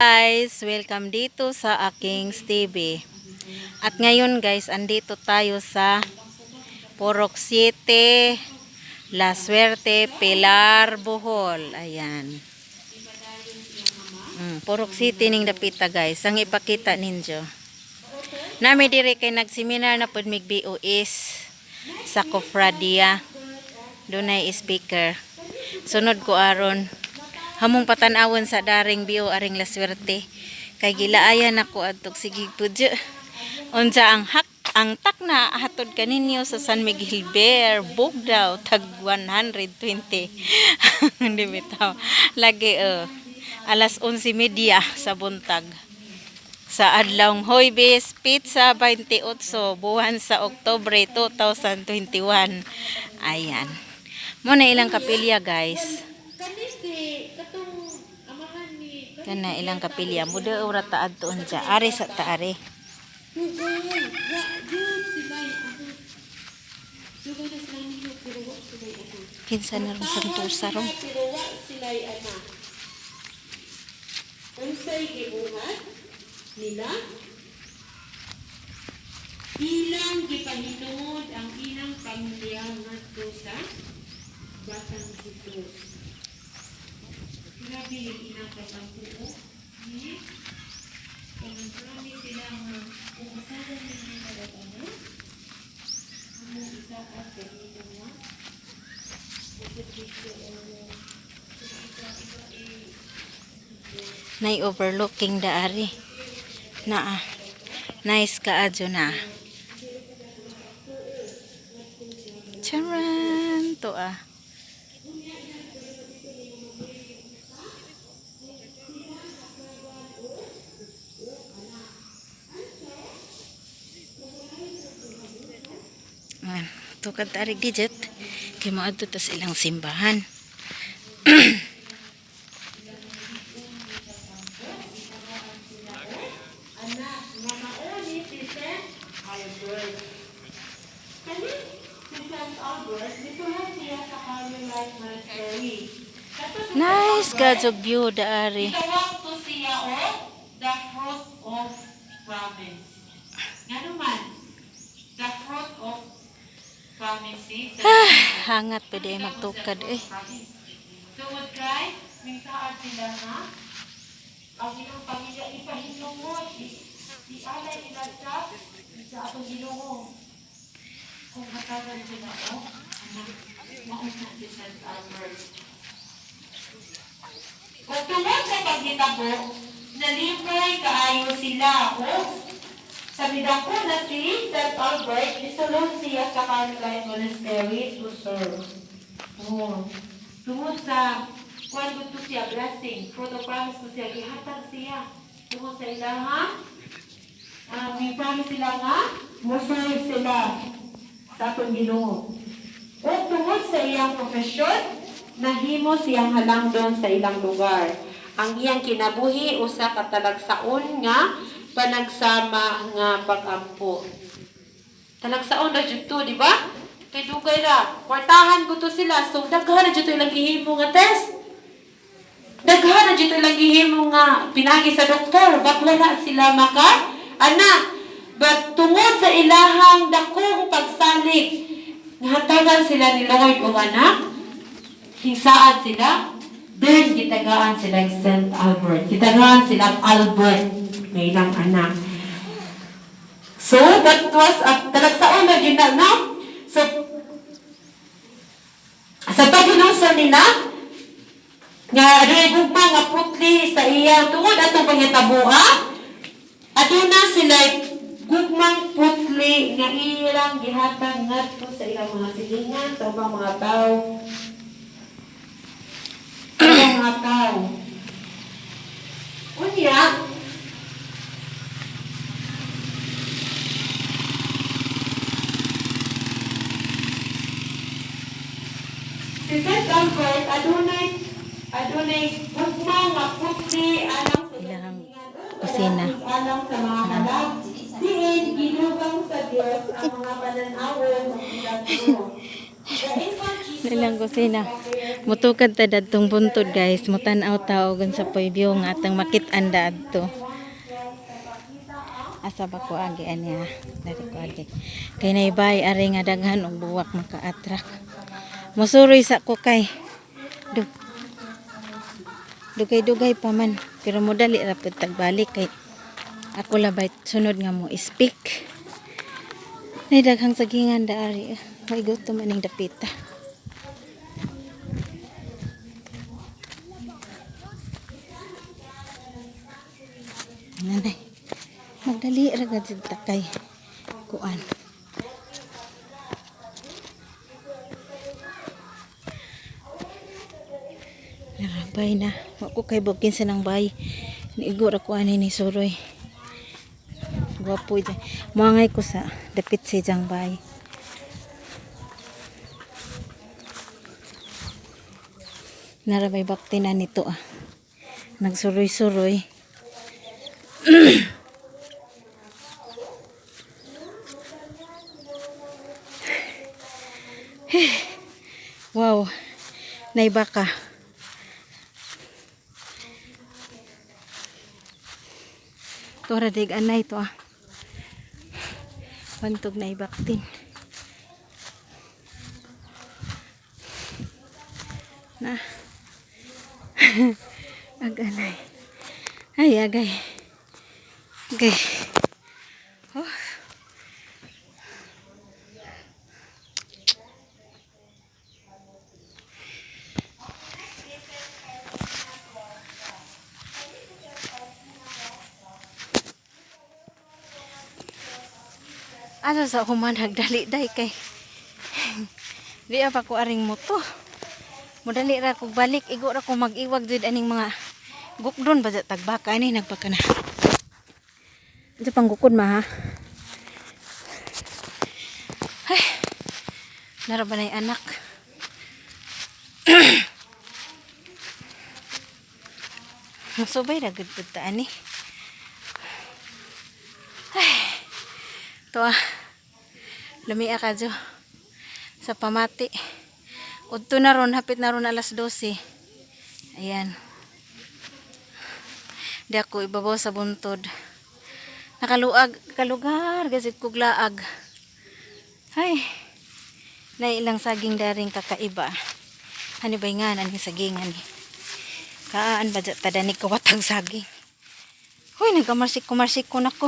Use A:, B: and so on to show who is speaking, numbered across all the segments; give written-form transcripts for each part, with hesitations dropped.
A: Guys, welcome dito sa aking TV. At ngayon guys, andito tayo sa Purok City, La Suerte, Pilar, Bohol. Ayan. Purok City ning dapita guys. Ang ipakita ninyo. Nami dire kay nagseminar na pud mig BOS sa Kofradia. Dunay speaker. Sunod ko aron hamong patanawon sa daring bio aring La Suerte kay gilaayan ako adtog sige pudyo unsa ang tak na hatod kaninyo sa San Miguel Bear Bugdaw tag 120 hindi bitaw lagi alas 11:30 sa buntag sa adlawng Huwebes pizza 28 buwan sa Oktubre 2021. Ayan mo na ilang kapilya guys. Kana ilang kapilya muda ora taad tuon ja ari sa taari kinsa na ron santusa ron
B: unsay gibuhat nila ilang gipahinuod ang ilang pamilya ngadto sa Batang Quitos. Grabe yung ilang kasampuo. Kung marami sila kung asawa nila na ano, ang isa at ganito na.
A: nay overlooking daari na nice kaadyo na charan to tukad tarig digit kay maadto ta sa ilang simbahan. Nice gajog view daari.
B: Tawag to siya the fruit of promise. Ngano man? The fruit of promise.
A: Hangat pa di magtukad
B: Tungod kay mintaan sila na ang inyong pamilya ipahinungod alay nila sa atong Ginoo. Kung hatagan sila mauna si St. Albert. Kung tungod sa paghitabo, nalibay kaayo sila sabi dako na si St. Albert, isulong siya sa Carmelite Monastery to serve. Tungod sa kung to siya blessing, fruit of promise to siya, gihatag siya. Tungod sa ilaha, may promise sila nga, mo-serve sila sa atong Ginoo. O tungod sa iyang profesyon, nahimo siyang halangdon sa ilang lugar. Ang iyang kinabuhi usa ka talagsaon nga panagsama nga pag-ampo. Talagsaon na jud to, di ba? Kay dugay ra, kwartahan ko to sila. So daghan na jud to ilang gihimo nga test. Daghan na jud to ilang gihimo nga pinagi sa doktor, but wala sila but tungod sa ilahang dakong pagsalig, nahatagan sila ni Lord o anak, hinsaan sila, then gitagaan sila St. Albert. Gitagaan sila Albert, may ilang anak. So, that was, talagsaon na yun na, so, sa paghinusol nila, nga adoy gugma nga putli sa iya tungod atong pangitabua, aduna sila gugmang putli nga ilang gihatag ngadto sa ilang mga silingan sa ubang mga tao. Mga tao. Unya, si St. Albert, adunay gugmang nga putli alang sa
A: Ilang kusina.
B: alang sa mga kalag. Diin, ginugang sa Diyos ang mga pananawon ng ilang turo.
A: Ilang kusina. Mutukad ta dadtong buntod guys. Mutan-aw taogon sa puebyo nga atang makit-an dadto. Asa ba ko agi aniya? Dari ko agi. Kay naibay ari nga daghan og buwak maka-attract. Musuroy sa ko kay. Dug. Dugay-dugay pa man. Pero mo dali ra pud tagbalik kay ako labay sunod nga mo speak. Nay daghang sagingan da ari. May gutom maning dapita. Nanay. Magdali ra gad ta kay kuan. Narabay na. Ako kay bugkin sa nang bay. Niigo ra ko ani ni Suroy. Gwapo dyan. Mangay ko sa dapit si Jang bay. Narabay bakti na nito ah. Nagsuroy-suroy. Wow. Naibaka. Tora dig anay to ah. Pantog na ibaktin. Na. Aganay. Ay agay. Agay. Oh. Asa sa human hagdali day kay di pa ko aring moto. Mudali ra ko balik, igo ra ko mag-iwag jud aning mga gukdon ba tagbaka ani nagpaka na. Ito pang gukod ma ha. Ay. Nara ba nay anak? Masubay ra gud pud ta ani. Ay. To ah. Lami ka jo. Sa pamati. Udto na ron, hapit na ron alas 12. Ayan. Di ako ibabaw sa buntod. Nakaluag, kalugar, gasit kuglaag. Ay. Nailang saging daring kakaiba. Hani ba nga naning sagingan ni. Kaan ba tadanig kawatag saging. Hoy, nagkamarsik ko nako.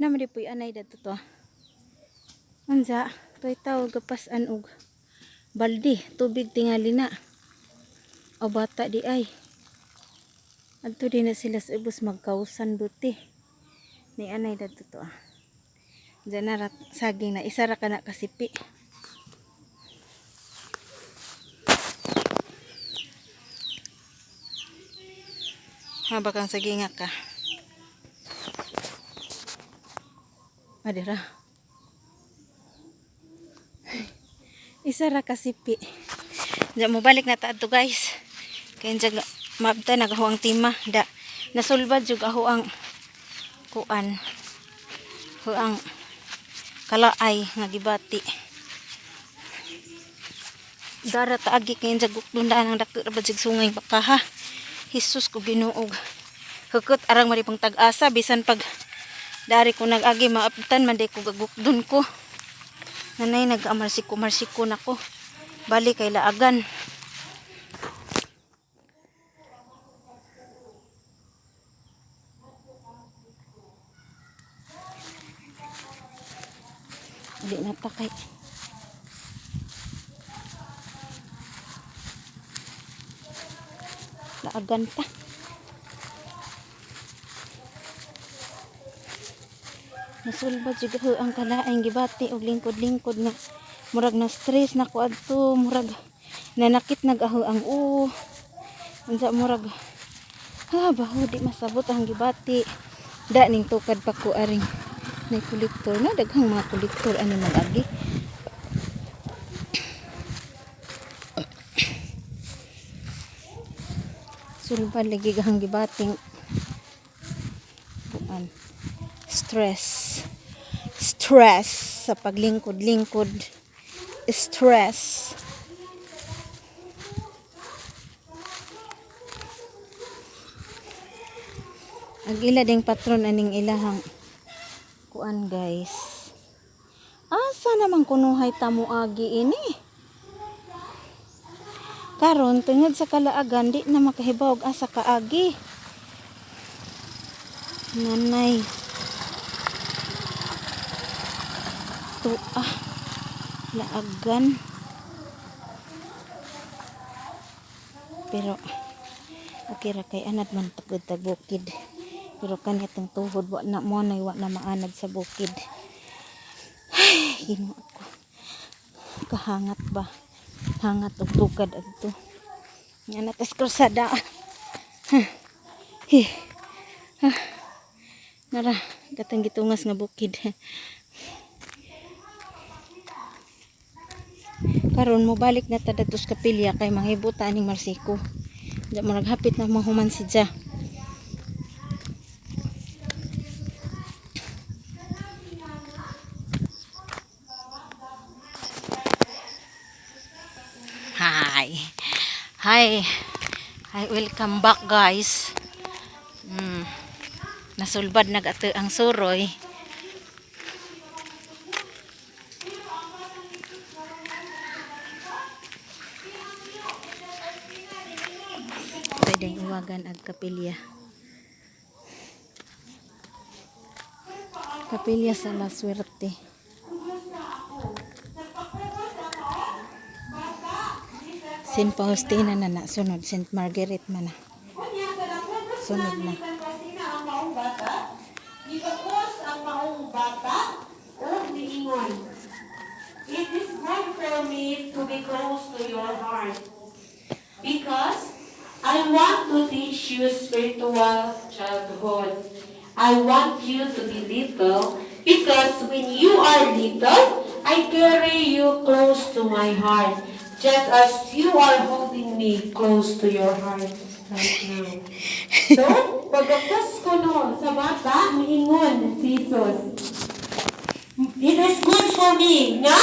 A: Naman di po'y anay dato to. Anza. Toy tawag gapasan og baldi tubig tingali na o bata di ay adto din na sila sa ubos magkausan buti ni anay dadto to ah. Diyan na saging na isa ra ka na kasipi habakang saging ka adira. Isa ra kasipi. Diyan mo balik na ta adto guys. Kaya dyan mabda nagahuang tima. Da nasulbad jud aho ang kuan. Huang kalaay nga gibati. Dara ta agi kay dyan gukdundaan ang dako ra jig sungay baka ha. Hesus ko Ginuog. Hukot arang maripang tag-asa bisan pag dari ko nag-agi maaptan man day ko gagukdun ko. Nanay nag-amarsiko na ko. Balik kay laagan. Hindi natakay. Laagan pa. Nasulbad juga ho ang kalaing gibati og lingkod-lingkod nga murag na stress na ko adto murag nanakit nagaho ang unsa murag baho di masabot ang gibati da ning tukad pa ko aring nay kolektor na daghang mga kolektor ani magagi sulbad lagi gahang gibating kuan stress sa paglingkod-lingkod stress Ang ila ding patron aning ilahang kuan guys. Asa naman kunuhay tamo agi ini? Karon tungod sa kalaagan di na makahibaw og asa kaagi. Nanay. Laagan. Pero okay ra kay anad man tagod ta bukid. Pero kanitong tuhod wa na mo nay wa na maanad sa bukid. Ginoo ko. Kahangat ba? Hangat og tugad adto. Nga natas krusada. Nara, katang gitungas nga bukid. Karon mo balik na ta datos kapilya kay manghibuta aning Marsiko. Di mo naghapit na mahuman si Ja. Hi. Hi. Hi, welcome back guys. Nasulbad nag-ato ang suroy. Pwedeng iwagan ag kapilya. Kapilya sa La Suerte. St. Faustina na sunod. St. Margaret man na. Sunod na.
B: Ang maong bata, gikakos ang maong bata o niingon. It is good for me to be close to your heart because I want to teach you spiritual childhood. I want you to be little because when you are little, I carry you close to my heart just as you are holding me close to your heart right now. So, pagkakos ko no, sa bata, miingon si Jesus. It is good for me, nga?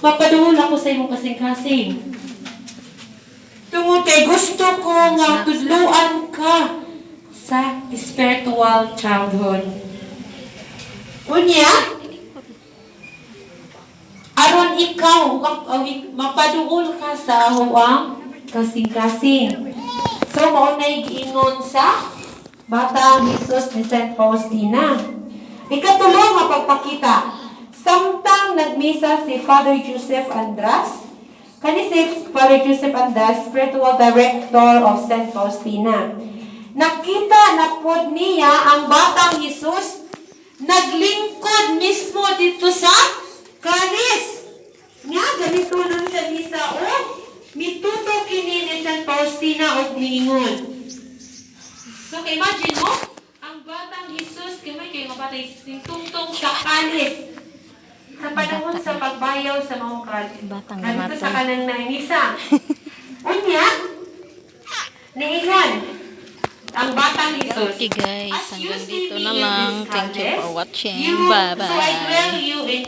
B: Mapaduhol ako sa imong kasing-kasing. Tungod kay gusto ko nga tudluan ka sa spiritual childhood. Unya, aron ikaw, mapaduhol ka sa huwang kasing-kasing. So, maunay giingon sa Batang Jesus ni St. Faustina. Ikatulo nga pagpakita. Samtang nagmisa si Father Joseph Andras, kani si Father Joseph Andras, spiritual director of St. Faustina. Nakita na pod niya ang Batang Jesus naglingkod mismo dito sa kalis. Nga, ganito nun sa misa, mituto kini ni St. Faustina og niingon. So, imagine mo, ang Batang Jesus, kamay kayo nga Batang Jesus, tungtong sa kalis. Sa panahon sa pagbayaw sa mga kalis.
A: Batang
B: Nandito sa
A: namatay.
B: kanang naimisa. Unya, niingon, ang Batang Jesus.
A: Okay guys,
B: As you
A: hanggang
B: see
A: dito
B: me
A: na
B: in
A: lang.
B: this
A: Thank you
B: kalis,
A: for watching.
B: So I
A: Bye-bye.
B: dwell you in